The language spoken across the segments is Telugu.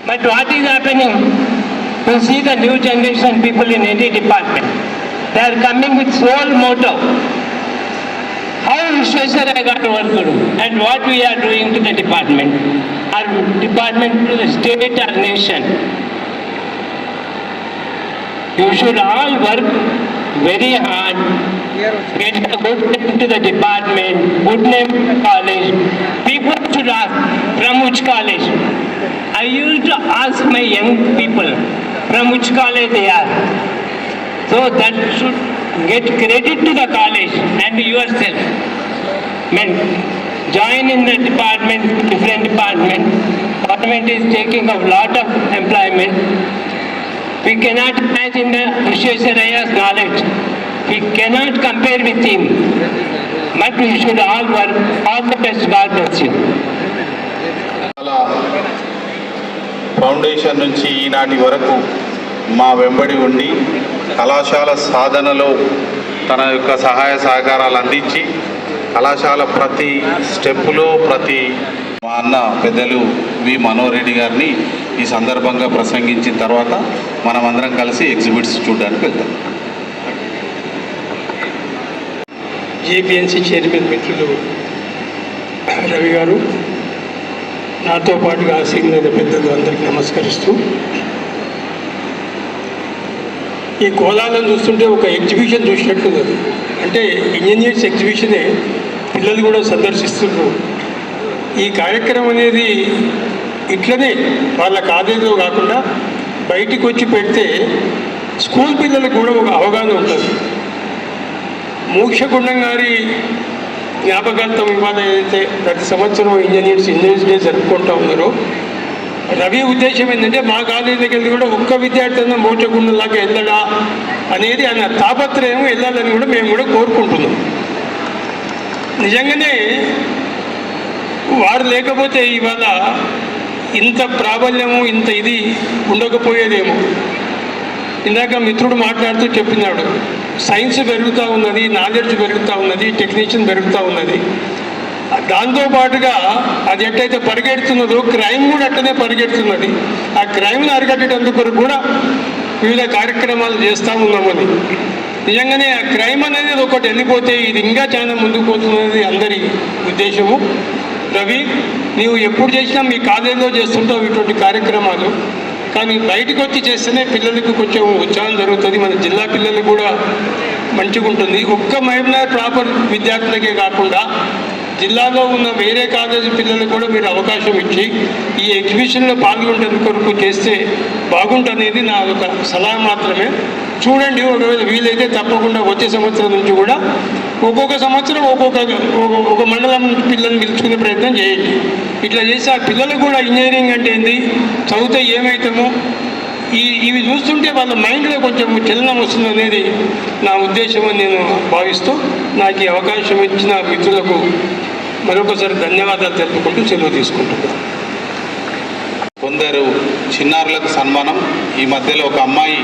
But what is happening? You see the new generation people in any department. They are coming with sole motto. How Vishwesvaraya got to work and what we are doing to the department. Our department to the state, our nation. You should all work very hard, get a good name to the department, good name to the college. People should ask, from which college? I used to ask my young people, from which college they are. So that should get credit to the college and yourself. Join in the department, different department. Government is taking a lot of employment. We cannot imagine the Vishwesvaraya's knowledge. We cannot compare with him. But we should all work. All the best. God bless you. Foundation నుంచి ఈనాటి వరకు మా వెంబడి ఉండి కళాశాల సాధనలో తన యొక్క సహాయ సహకారాలు అందించి కళాశాల ప్రతి స్టెప్పులో ప్రతి మా అన్న పెద్దలు వి మనోహర్ రెడ్డి గారిని ఈ సందర్భంగా ప్రసంగించిన తర్వాత మనమందరం కలిసి ఎగ్జిబిట్స్ చూడడానికి వెళ్తాం. జేపీఎన్సీ చైర్మన్ మిత్రులు రవి గారు, నాతో పాటుగా ఆసీనులైన పెద్దలు అందరికీ నమస్కరిస్తూ, ఈ కోలాలను చూస్తుంటే ఒక ఎగ్జిబిషన్ చూసినట్లున్నది. అంటే ఇంజనీర్స్ ఎగ్జిబిషనే పిల్లలు కూడా సందర్శిస్తున్నారు. ఈ కార్యక్రమం అనేది ఇట్లనే వాళ్ళ కాలేజీలో కాకుండా బయటికి వచ్చి పెడితే స్కూల్ పిల్లలకు కూడా ఒక అవగాహన ఉంటుంది. మోక్షగుండం గారి జ్ఞాపకార్థం ఇవాళ ఏదైతే ప్రతి సంవత్సరం ఇంజనీర్స్ డే జరుపుకుంటూ ఉన్నారో, రవి ఉద్దేశం ఏంటంటే మా కాలేజీ దగ్గరికి కూడా ఒక్క విద్యార్థి అన్న మోక్షగుండంలాగా వెళ్ళడా అనేది ఆయన తాపత్రయం, వెళ్ళాలని కూడా మేము కూడా కోరుకుంటున్నాం. నిజంగానే వారు లేకపోతే ఇవాళ ఇంత ప్రాబల్యము, ఇంత ఇది ఉండకపోయేదేమో. ఇందాక మిత్రుడు మాట్లాడుతూ చెప్పినాడు, సైన్స్ పెరుగుతూ ఉన్నది, నాలెడ్జ్ పెరుగుతూ ఉన్నది, టెక్నీషియన్ పెరుగుతూ ఉన్నది. దాంతోపాటుగా అది ఎట్టయితే పరిగెడుతున్నదో క్రైమ్ కూడా అట్టనే పరిగెడుతున్నది. ఆ క్రైమ్ని అరికట్టేటందుకు కూడా వివిధ కార్యక్రమాలు చేస్తూ ఉన్నామని. నిజంగానే ఆ క్రైమ్ అనేది ఒకటి వెళ్ళిపోతే ఇది ఇంకా చాలా ముందుకు పోతున్నది అందరి ఉద్దేశము. రవి, నీవు ఎప్పుడు చేసినా మీ కాలేజీలో చేస్తుంటావు ఇటువంటి కార్యక్రమాలు, కానీ బయటకు వచ్చి చేస్తేనే పిల్లలకు కొంచెం ఉత్సాహం జరుగుతుంది. మన జిల్లా పిల్లలు కూడా మంచిగా ఉంటుంది. ఒక్క మహబూబ్నగర్ ప్రాపర్ విద్యార్థులకే కాకుండా జిల్లాలో ఉన్న వేరే కాలేజీ పిల్లలకు కూడా మీరు అవకాశం ఇచ్చి ఈ ఎగ్జిబిషన్లో పాల్గొనే కొరకు చేస్తే బాగుంటుందనేది నా ఒక సలహా మాత్రమే. చూడండి, ఒకవేళ వీలైతే తప్పకుండా వచ్చే సంవత్సరం నుంచి కూడా ఒక్కొక్క సంవత్సరం ఒక్కొక్క మండలం నుంచి పిల్లల్ని పిలుచుకునే ప్రయత్నం చేయండి. ఇట్లా చేసి ఆ పిల్లలకు కూడా ఇంజనీరింగ్ అంటే ఏంది, చదివితే ఏమవుతామో ఇవి చూస్తుంటే వాళ్ళ మైండ్లో కొంచెం చలనం వస్తుంది అనేది నా ఉద్దేశం అని నేను భావిస్తూ, నాకు ఈ అవకాశం ఇచ్చిన మిత్రులకు మరొకసారి ధన్యవాదాలు తెలుపుకుంటూ సెలవు తీసుకుంటున్నాను. కొందరు చిన్నారులకు సన్మానం. ఈ మధ్యలో ఒక అమ్మాయి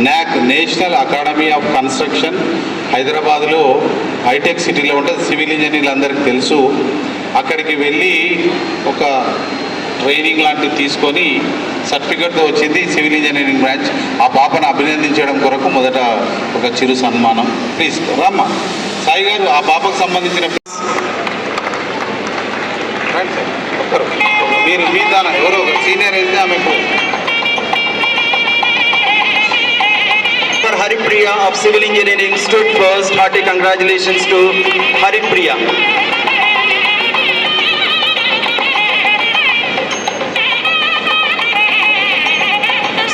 NAC national academy of construction హైదరాబాద్లో హైటెక్ సిటీలో ఉంటుంది, సివిల్ ఇంజనీర్లు అందరికీ తెలుసు. అక్కడికి వెళ్ళి ఒక ట్రైనింగ్ లాంటివి తీసుకొని సర్టిఫికెట్తో వచ్చింది సివిల్ ఇంజనీరింగ్ బ్రాంచ్. ఆ పాపను అభినందించడం కొరకు మొదట ఒక చిరు సన్మానం. ప్లీజ్ రామ్మా సాయి గారు, ఆ పాపకు సంబంధించిన మీరు మీ దాని ఎవరో సీనియర్ అయితే ఆమెకు Haripriya of Civil Engineering stood first. Hearty congratulations to Haripriya.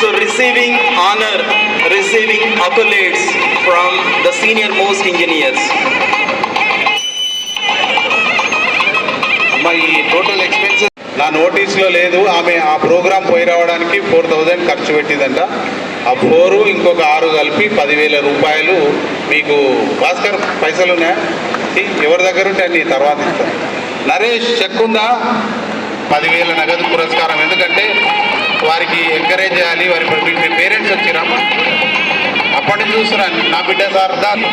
So receiving honor, receiving accolades from the senior most engineers. My total expenses నా నోటీస్లో లేదు. ఆమె ఆ ప్రోగ్రాం పోయి రావడానికి 4,000 ఖర్చు పెట్టిందంట. ఆ 4 ఇంకొక 6 కలిపి 10,000 రూపాయలు మీకు. భాస్కర్ పైసలు ఉన్నాయా? ఎవరి దగ్గర ఉంటే నీ తర్వాత ఇస్తాను. నరేష్ చెక్ ఉందా? 10,000 నగదు పురస్కారం. ఎందుకంటే వారికి ఎంకరేజ్ చేయాలి. వారి మీ పేరెంట్స్ వచ్చిరామా? అప్పటి నుంచి చూస్తున్నాను నా బిడ్డ సార్ దాన్ని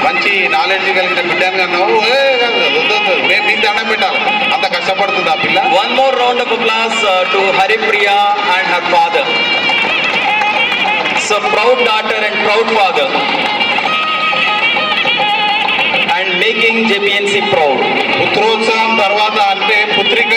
మంచి నాలెడ్జ్ కలిగిన బిడ్డను కన్నావు. మేము మీ దండం పెట్టాలి, అంత కష్టపడుతుంది ఆ పిల్ల. One more round of applause to Haripriya and her father. So proud daughter and proud father, and making JPNC proud. పుత్రోత్సవం తర్వాత అంటే పుత్రిక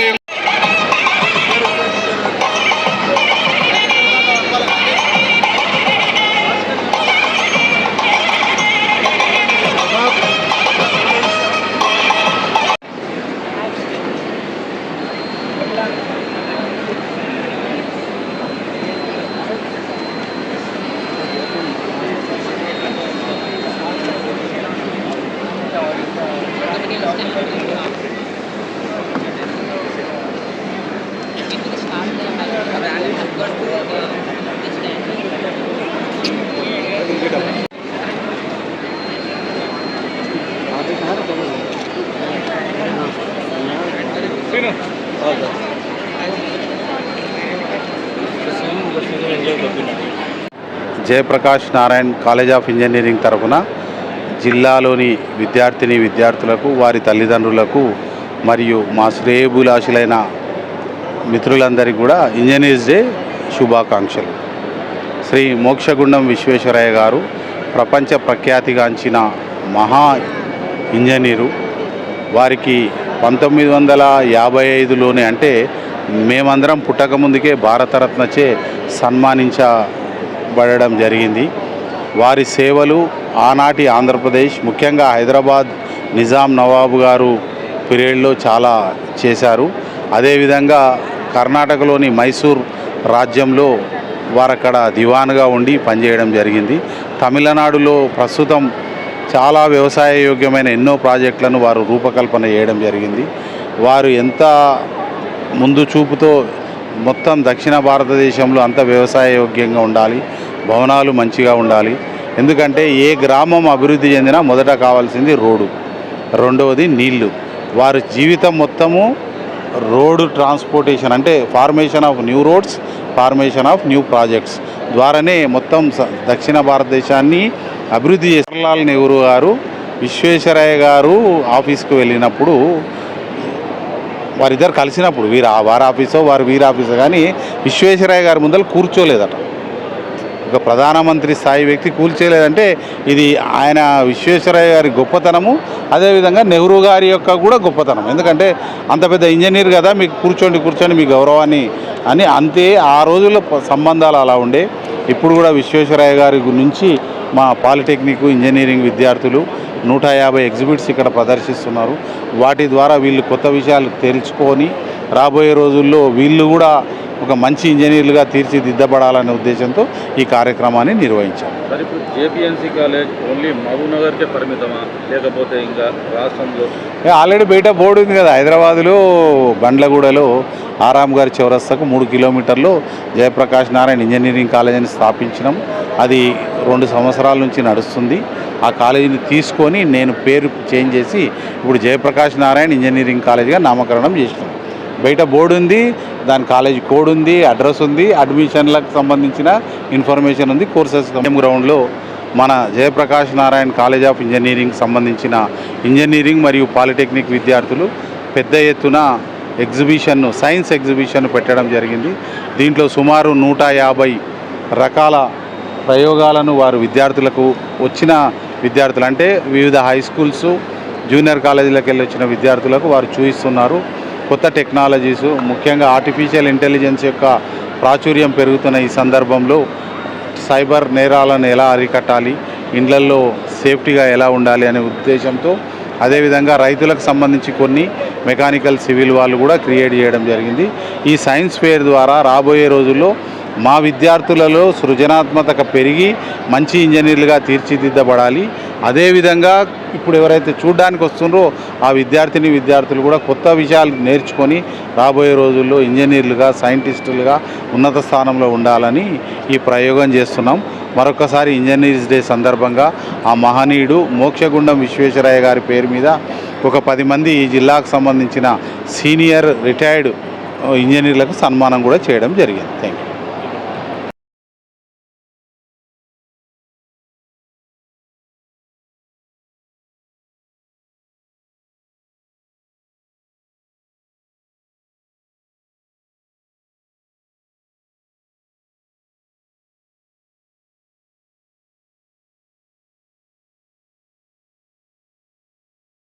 Jayaprakash Narayan college of engineering తరఫున జిల్లాలోని విద్యార్థులకు వారి తల్లిదండ్రులకు మరియు మా శ్రేయభిలాషులైన మిత్రులందరికీ కూడా ఇంజనీర్స్ డే శుభాకాంక్షలు. శ్రీ మోక్షగుండం విశ్వేశ్వరయ్య గారు ప్రపంచ ప్రఖ్యాతిగాంచిన మహా ఇంజనీరు. వారికి 1955లోనే అంటే మేమందరం పుట్టకముందుకే భారతరత్నచే సన్మానించబడడం జరిగింది. వారి సేవలు ఆనాటి ఆంధ్రప్రదేశ్, ముఖ్యంగా హైదరాబాద్ నిజాం నవాబు గారు పీరియడ్లో చాలా చేశారు. అదేవిధంగా కర్ణాటకలోని మైసూర్ రాజ్యంలో వారక్కడ దివాన్గా ఉండి పనిచేయడం జరిగింది. తమిళనాడులో ప్రస్తుతం చాలా వ్యవసాయ యోగ్యమైన ఎన్నో ప్రాజెక్టులను వారు రూపకల్పన చేయడం జరిగింది. వారు ఎంత ముందు చూపుతో మొత్తం దక్షిణ భారతదేశంలో అంత వ్యవసాయ యోగ్యంగా ఉండాలి, భవనాలు మంచిగా ఉండాలి. ఎందుకంటే ఏ గ్రామం అభివృద్ధి చెందినా మొదట కావాల్సింది రోడ్డు, రెండవది నీళ్లు. వారి జీవితం మొత్తము రోడ్డు ట్రాన్స్పోర్టేషన్ అంటే formation of new roads, formation of new projects ద్వారానే మొత్తం దక్షిణ భారతదేశాన్ని అభివృద్ధి చేశారు. జవహర్లాల్ నెహ్రూ గారు విశ్వేశ్వరయ్య గారు ఆఫీస్కు వెళ్ళినప్పుడు వారిద్దరు కలిసినప్పుడు వారి ఆఫీసో వీరి ఆఫీసో కానీ విశ్వేశ్వరయ్య గారి ముందర కూర్చోలేదట. ఒక ప్రధానమంత్రి స్థాయి వ్యక్తి కూల్చేయలేదంటే ఇది ఆయన విశ్వేశ్వరయ్య గారి గొప్పతనము, అదేవిధంగా నెహ్రూ గారి యొక్క కూడా గొప్పతనం. ఎందుకంటే అంత పెద్ద ఇంజనీర్ కదా, మీకు కూర్చోండి మీ గౌరవాన్ని అని అంతే. ఆ రోజుల్లో సంబంధాలు అలా ఉండే. ఇప్పుడు కూడా విశ్వేశ్వరయ్య గారి నుంచి మా పాలిటెక్నిక్ ఇంజనీరింగ్ విద్యార్థులు 150 ఎగ్జిబిట్స్ ఇక్కడ ప్రదర్శిస్తున్నారు. వాటి ద్వారా వీళ్ళు కొత్త విషయాలు తెలుసుకొని రాబోయే రోజుల్లో వీళ్ళు కూడా ఒక మంచి ఇంజనీర్లుగా తీర్చిదిద్దబడాలనే ఉద్దేశంతో ఈ కార్యక్రమాన్ని నిర్వహించారు. సార్, ఇప్పుడు జేపీఎన్సీ కాలేజ్ ఓన్లీ మహబూబ్నగర్కే పరిమితమా, లేకపోతే ఇంకా రాష్ట్రంలో? ఆల్రెడీ బయట బోర్డు ఉంది కదా, హైదరాబాదులో బండ్లగూడలో ఆరాం గారి చౌరస్తాకు 3 కిలోమీటర్లు జయప్రకాష్ నారాయణ్ ఇంజనీరింగ్ కాలేజీని స్థాపించినాం. అది 2 సంవత్సరాల నుంచి నడుస్తుంది. ఆ కాలేజీని తీసుకొని నేను పేరు చేంజ్ చేసి ఇప్పుడు జయప్రకాష్ నారాయణ్ ఇంజనీరింగ్ కాలేజీగా నామకరణం చేసినాం. బయట బోర్డు ఉంది, దాని కాలేజీ కోడ్ ఉంది, అడ్రస్ ఉంది, అడ్మిషన్లకు సంబంధించిన ఇన్ఫర్మేషన్ ఉంది, కోర్సెస్ గ్రౌండ్లో మన Jayaprakash Narayan college of engineering సంబంధించిన ఇంజనీరింగ్ మరియు పాలిటెక్నిక్ విద్యార్థులు పెద్ద ఎత్తున సైన్స్ ఎగ్జిబిషన్ పెట్టడం జరిగింది. దీంట్లో సుమారు 150 రకాల ప్రయోగాలను వారు విద్యార్థులకు వచ్చిన విద్యార్థులు అంటే వివిధ హై స్కూల్స్, జూనియర్ కాలేజీలకు వెళ్ళి వచ్చిన విద్యార్థులకు వారు చూపిస్తున్నారు. కొత్త టెక్నాలజీసు, ముఖ్యంగా ఆర్టిఫిషియల్ ఇంటెలిజెన్స్ యొక్క ప్రాచుర్యం పెరుగుతున్న ఈ సందర్భంలో సైబర్ నేరాలను ఎలా అరికట్టాలి, ఇండ్లల్లో సేఫ్టీగా ఎలా ఉండాలి అనే ఉద్దేశంతో, అదేవిధంగా రైతులకు సంబంధించి కొన్ని మెకానికల్ సివిల్ వాళ్ళు కూడా క్రియేట్ చేయడం జరిగింది. ఈ సైన్స్ ఫేర్ ద్వారా రాబోయే రోజుల్లో మా విద్యార్థులలో సృజనాత్మకత పెరిగి మంచి ఇంజనీర్లుగా తీర్చిదిద్దబడాలి. అదేవిధంగా ఇప్పుడు ఎవరైతే చూడడానికి వస్తున్నారో ఆ విద్యార్థులు కూడా కొత్త విషయాలు నేర్చుకొని రాబోయే రోజుల్లో ఇంజనీర్లుగా, సైంటిస్టులుగా ఉన్నత స్థానంలో ఉండాలని ఈ ప్రయోగం చేస్తున్నాం. మరొకసారి ఇంజనీర్స్ డే సందర్భంగా ఆ మహనీయుడు మోక్షగుండం విశ్వేశ్వరయ్య గారి పేరు మీద ఒక 10 మంది ఈ జిల్లాకు సంబంధించిన సీనియర్ రిటైర్డ్ ఇంజనీర్లకు సన్మానం కూడా చేయడం జరిగింది. Thank you.